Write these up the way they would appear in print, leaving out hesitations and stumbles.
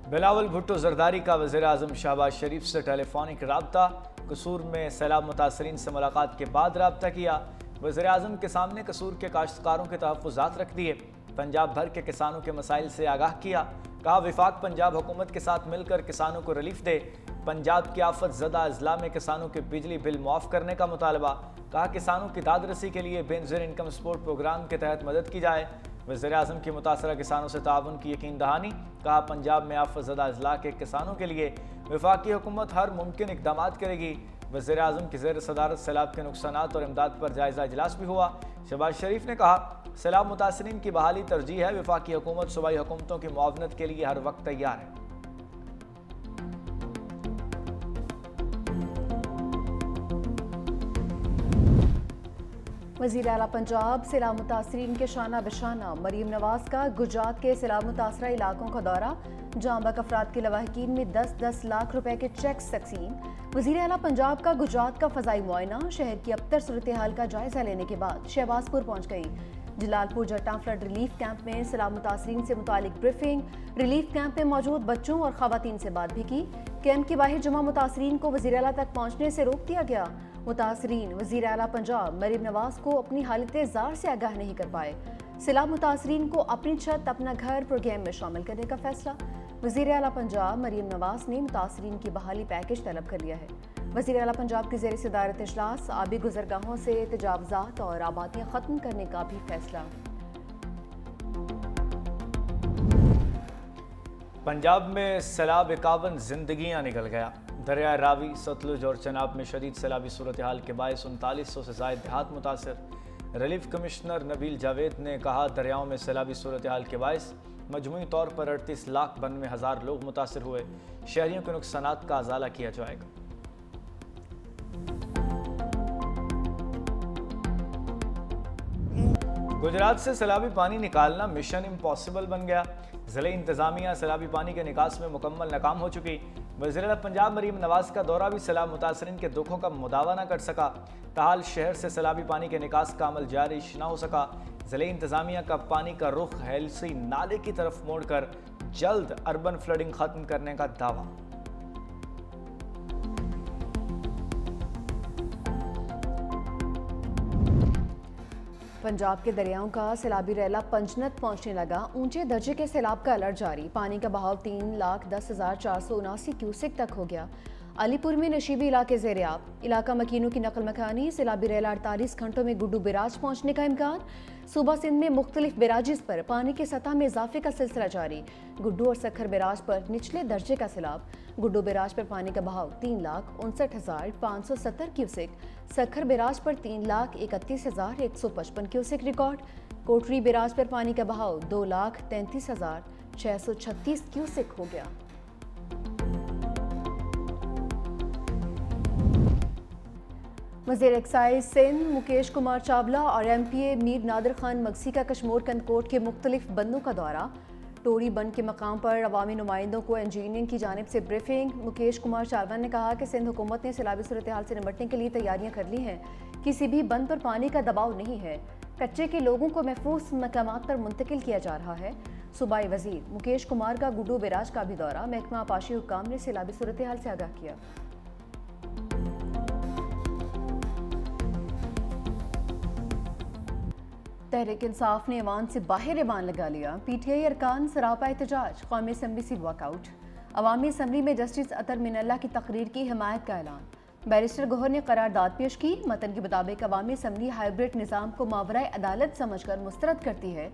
बिलावल भुट्टो जरदारी का वज़ीर-ए-आज़म शहबाज शरीफ से टेलीफोनिक रब्ता। कसूर में सैलाब मुतासरीन से मुलाकात के बाद रब्ता किया। वज़ीर-ए-आज़म के सामने कसूर के काश्तकारों के तहफ़्फ़ुज़ात रख दिए। पंजाब भर के किसानों के मसाइल से आगाह किया। कहा वफाक पंजाब हुकूमत के साथ मिलकर किसानों को रिलीफ दे। पंजाब की आफत ज़दा अजला में किसानों के बिजली बिल मुआफ़ करने का मुतालबा। कहा किसानों की दादरसी के लिए बेनज़ीर इनकम सपोर्ट प्रोग्राम के तहत मदद की जाए। वज़ीर-ए-आज़म की मुतासरा किसानों से ताउन की यकीन दहानी। कहा पंजाब में आफत ज़दा अजला के किसानों के लिए वफाकी हुकूमत हर मुमकिन इक़दाम करेगी। वज़ीर-ए-आज़म की ज़ेर सदारत सैलाब के नुकसानात और इमदाद पर जायज़ा इजलास भी हुआ। शहबाज शरीफ ने कहा सैलाब मुतासरीन की बहाली तरजीह है। वफाकी हुकूमत सूबाई हुकूमतों की मुआवनत के लिए हर वक्त तैयार है। वज़ीर आला पंजाब सैलाब मुतासरीन के शाना बशाना। मरीम नवाज का गुजरात के सैलाब मुतासरा इलाकों का दौरा। जांबक अफराद के लवाहिकीन में 10-10 लाख रुपए के चेक्स तकसीम। वज़ीर आला पंजाब का गुजरात का फ़ज़ाई मुआयना। शहर की अबतर सूरत हाल का जायजा लेने के बाद शहबाजपुर पहुँच गई। जलालपुर जट्टा फ्लड रिलीफ कैंप में सैलाब मुतासरीन से मुतालिक ब्रीफिंग। रिलीफ कैंप में मौजूद बच्चों और खवातीन से बात भी की। कैंप के बाहर जमा मुतासरीन को वज़ीर आला तक पहुँचने से रोक दिया गया। मुतासरीन वज़ीर आला पंजाब मरीम नवाज को अपनी हालत ज़ार से आगाह नहीं कर पाए। सैलाब मुतासरीन को अपनी छत अपना घर प्रोग्राम में शामिल करने का फैसला। वज़ीर आला पंजाब मरीम नवाज ने मुतासरीन की बहाली पैकेज तलब कर लिया है। वज़ीर आला पंजाब की ज़ेर सदारत इजलास। आबी गुज़रगाहों से तजावज़ात और आबादियाँ ख़त्म करने का भी फैसला। पंजाब में सैलाब 51 जिंदगियां निकल गया। दरिया रावी, सतलुज और चनाब में शदीद सैलाबी सूरत हाल के बायस 3900 से ज़ायद देहात मुतासर। रिलीफ कमिश्नर नबील जावेद ने कहा दरियाओं में सैलाबी सूरत हाल के बायस मजमूई तौर पर 38,92,000 लोग मुतासर हुए। शहरियों के नुकसानात का अजाला किया जाएगा। गुजरात से सैलाबी पानी निकालना मिशन इम्पॉसिबल बन गया। ज़िले इंतजामिया सैलाबी पानी के निकास में मुकम्मल नाकाम हो चुकी। वज़ीर पंजाब मरीम नवाज का दौरा भी सैलाब मुतासरीन के दुखों का मुदावा न कर सका। ताहाल शहर से सैलाबी पानी के निकास का अमल जारी न हो सका। ज़िले इंतजामिया का पानी का रुख हेल्सी नाले की तरफ मोड़कर जल्द अर्बन फ्लडिंग खत्म करने का दावा। पंजाब के दरियाओं का सैलाबी रैला पंजनत पहुंचने लगा। ऊंचे दर्जे के सैलाब का अलर्ट जारी। पानी का बहाव 3,10,479 क्यूसेक तक हो गया। अलीपुर में नशीबी इलाके ज़ेरियाब। इलाका मकीनों की नकल मकानी। सैलाबी रैला 48 घंटों में गुड्डू बिराज पहुंचने का इम्कान। सूबा सिंध में मुख्तलिफ बिराजिस पर पानी की सतह में इजाफे का सिलसिला जारी। गुड्डू और सखर बिराज पर निचले दर्जे का सैलाब। गुड्डू बिराज पर पानी का बहाव 3,59,570 क्यूसेक। सखर बिराज पर 3,31,155 क्यूसेक रिकॉर्ड। कोटरी बिराज पर पानी का बहाव 2,33,636 क्यूसेक हो गया। वज़ीर एक्साइज सिंध मुकेश कुमार चावला और MPA मीर नादिर खान मगसी का कश्मोर कंदकोट के मुख्तलिफ बंदों का दौरा। टोरी बंद के मकाम पर अवामी नुमाइंदों को इंजीनियरिंग की जानिब से ब्रीफिंग। मुकेश कुमार चावला ने कहा कि सिंध हुकूमत ने सैलाबी सूरत हाल से निपटने के लिए तैयारियां कर ली हैं। किसी भी बंद पर पानी का दबाव नहीं है। कच्चे के लोगों को महफूज मकामात पर मुंतकिल किया जा रहा है। सूबाई वजीर मुकेश कुमार का गुड्डू बिराज का भी दौरा। महकमा आपाशी हुक्काम ने सैलाबी सूरत हाल से आगाह किया। तहरीक इंसाफ ने ऐवान से बाहर ऐवान लगा लिया। PTI अरकान सरापा एहतजाज। कौमी असम्बली से वॉकआउट। अवामी असम्बली में जस्टिस अतर मिनल्ला की तकरीर की हिमायत का ऐलान। बैरिस्टर गौहर ने करारदाद पेश की। मतन के मुताबिक अवामी असम्बली हाइब्रिड निज़ाम को मावराए अदालत समझकर मुस्तरद करती है।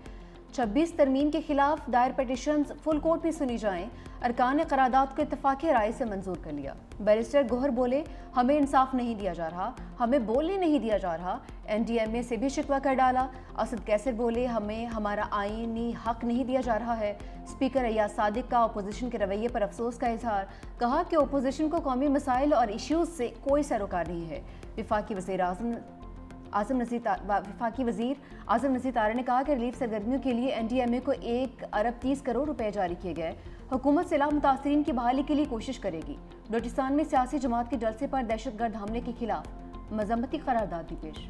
26 तरमीम के खिलाफ दायर पटिशन फुल कोर्ट में सुनी जाएं। अरकान ने करारदाद को इत्तफाक़ी राय से मंजूर कर लिया। बैरिस्टर गौहर बोले हमें इंसाफ नहीं दिया जा रहा, हमें बोलने नहीं दिया जा रहा। NDMA से भी शिकवा कर डाला। असद कैसर बोले हमें हमारा आईनी हक नहीं दिया जा रहा है। स्पीकर अय्याज सादिक का अपोजिशन के रवैये पर अफसोस का इजहार। कहा कि अपोजिशन को कौमी मसाइल और इश्यूज से कोई सरोकार नहीं है। वफाकी वज़ीर आज़म नज़ीर तारा ने कहा कि रिलीफ सरगर्मियों के लिए NDMA को 1 अरब 30 करोड़ रुपए जारी किए गए। हुकूमत सैलाब मुतासरीन की बहाली के लिए कोशिश करेगी। बलूचिस्तान में सियासी जमात के जलसे पर दहशतगर्द हमले के खिलाफ मजम्मती करारदाद भी पेश।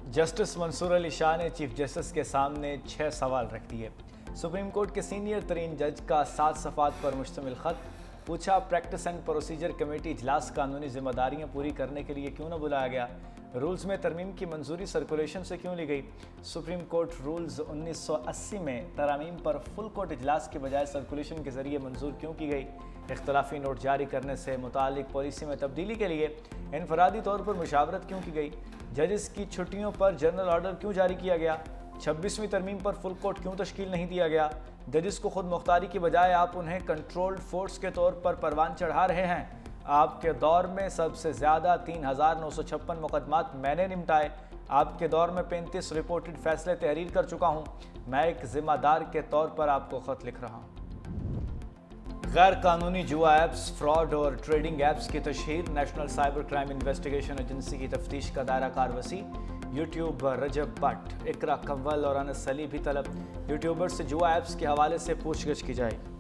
जस्टिस मंसूर अली शाह ने चीफ जस्टिस के सामने 6 सवाल रख दिए। सुप्रीम कोर्ट के सीनियर तरीन जज का 7 सफ़ात पर मुश्तमिल ख़त। पूछा, प्रैक्टिस एंड प्रोसीजर कमेटी इजलास कानूनी जिम्मेदारियां पूरी करने के लिए क्यों न बुलाया गया? रूल्स में तरमीम की मंजूरी सर्कुलेशन से क्यों ली गई? सुप्रीम कोर्ट रूल्स 1980 में तरमीम पर फुल कोर्ट इजलास के बजाय सर्कुलेशन के जरिए मंजूर क्यों की गई? इख्तलाफी नोट जारी करने से मुतालिक पॉलिसी में तब्दीली के लिए इनफरादी तौर पर मुशावरत क्यों की गई? जजेस की छुट्टियों पर जनरल ऑर्डर क्यों जारी किया गया? 26वीं तरमीम पर फुल कोर्ट क्यों तश्कील नहीं दिया गया? जजेस को खुद मुख्तारी की बजाय आप उन्हें कंट्रोल्ड फोर्स के तौर पर परवान चढ़ा रहे हैं। आपके दौर में सबसे ज़्यादा 3,956 मुकदमात मैंने निपटाए। आपके दौर में 35 रिपोर्टेड फैसले तहरीर कर चुका हूँ। मैं एक जिम्मेदार के तौर पर आपको ख़त लिख रहा हूँ। गैर कानूनी जुआ ऐप्स, फ्रॉड और ट्रेडिंग ऐप्स की तशहीर। National cyber crime investigation agency की तफ्तीश का दायरा कार वसी। यूट्यूबर रजब भट्ट, इकरा कंवल और अनस अली भी तलब। यूट्यूबर से जुआ ऐप्स के हवाले से पूछगिछ की जाएगी।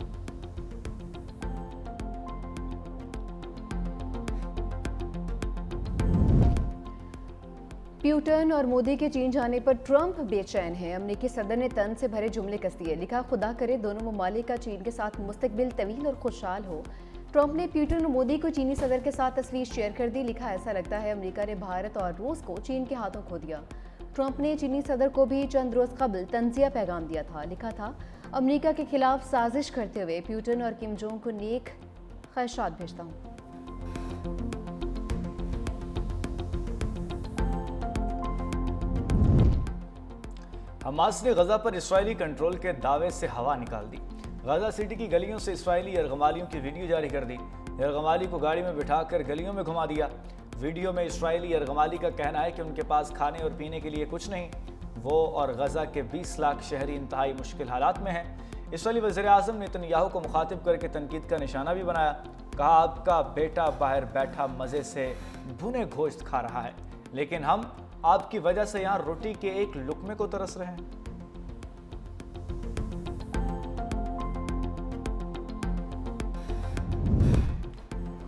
प्यूटन और मोदी के चीन जाने पर ट्रंप बेचैन हैं। अमेरिकी सदर ने तंज से भरे जुमले कस दिए। लिखा, खुदा करे दोनों ममालिक का चीन के साथ मुस्तकबिल तवील और खुशहाल हो। ट्रंप ने प्यूटन और मोदी को चीनी सदर के साथ तस्वीर शेयर कर दी। लिखा, ऐसा लगता है अमेरिका ने भारत और रूस को चीन के हाथों खो दिया। ट्रंप ने चीनी सदर को भी चंद रोज कबल तंजिया पैगाम दिया था। लिखा था, अमेरिका के खिलाफ साजिश करते हुए प्यूटन और किम जोंग को नेक ख्वाहिशात भेजता हूँ। हमास ने गजा पर इसराइली कंट्रोल के दावे से हवा निकाल दी। गजा सिटी की गलियों से इसराइली यरगमालियों की वीडियो जारी कर दी। यरगमाली को गाड़ी में बिठाकर गलियों में घुमा दिया। वीडियो में इसराइली यरगमाली का कहना है कि उनके पास खाने और पीने के लिए कुछ नहीं। वो और गजा के 20 लाख शहरी इंतहाई मुश्किल हालात में हैं। इसराइली वज़ीर-ए-आज़म नेतन्याहू को मुखातिब करके तनकीद का निशाना भी बनाया। कहा, आपका बेटा बाहर बैठा मज़े से भुने गोश्त खा रहा है, लेकिन हम आपकी वजह से यहाँ रोटी के एक लुकमे को तरस रहे हैं।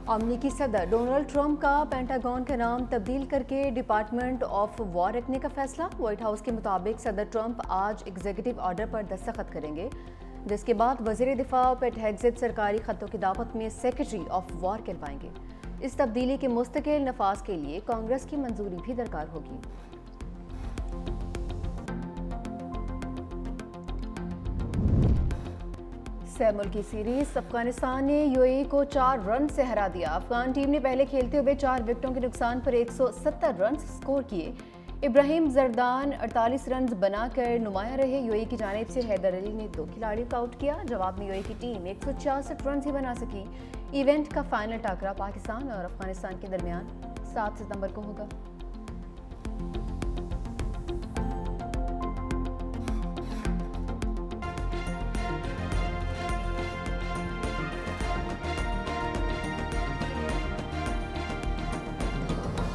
अमेरिकी सदर डोनाल्ड ट्रंप का पेंटागन का नाम तब्दील करके डिपार्टमेंट ऑफ वॉर रखने का फैसला। व्हाइट हाउस के मुताबिक सदर ट्रंप आज एग्जीक्यूटिव ऑर्डर पर दस्तखत करेंगे, जिसके बाद वज़ीर दिफा पेट हेग्सेथ सरकारी खतों की दावत में सेक्रेटरी ऑफ वॉर कहलवाएंगे। इस तब्दीली के मुस्तकिल नफाज के लिए कांग्रेस की मंजूरी भी दरकार होगी। सैमुल की सीरीज अफगानिस्तान ने यूएई को 4 रन से हरा दिया। अफगान टीम ने पहले खेलते हुए 4 विकेटों के नुकसान पर 170 रन स्कोर किए। इब्राहिम जरदान 48 रन बनाकर नुमाया रहे। यूएई की जानिब से हैदर अली ने 2 खिलाड़ियों को आउट किया। जवाब में यूएई की टीम 166 रन ही बना सकी। इवेंट का फाइनल टाकरा पाकिस्तान और अफगानिस्तान के दरमियान 7 सितंबर को होगा।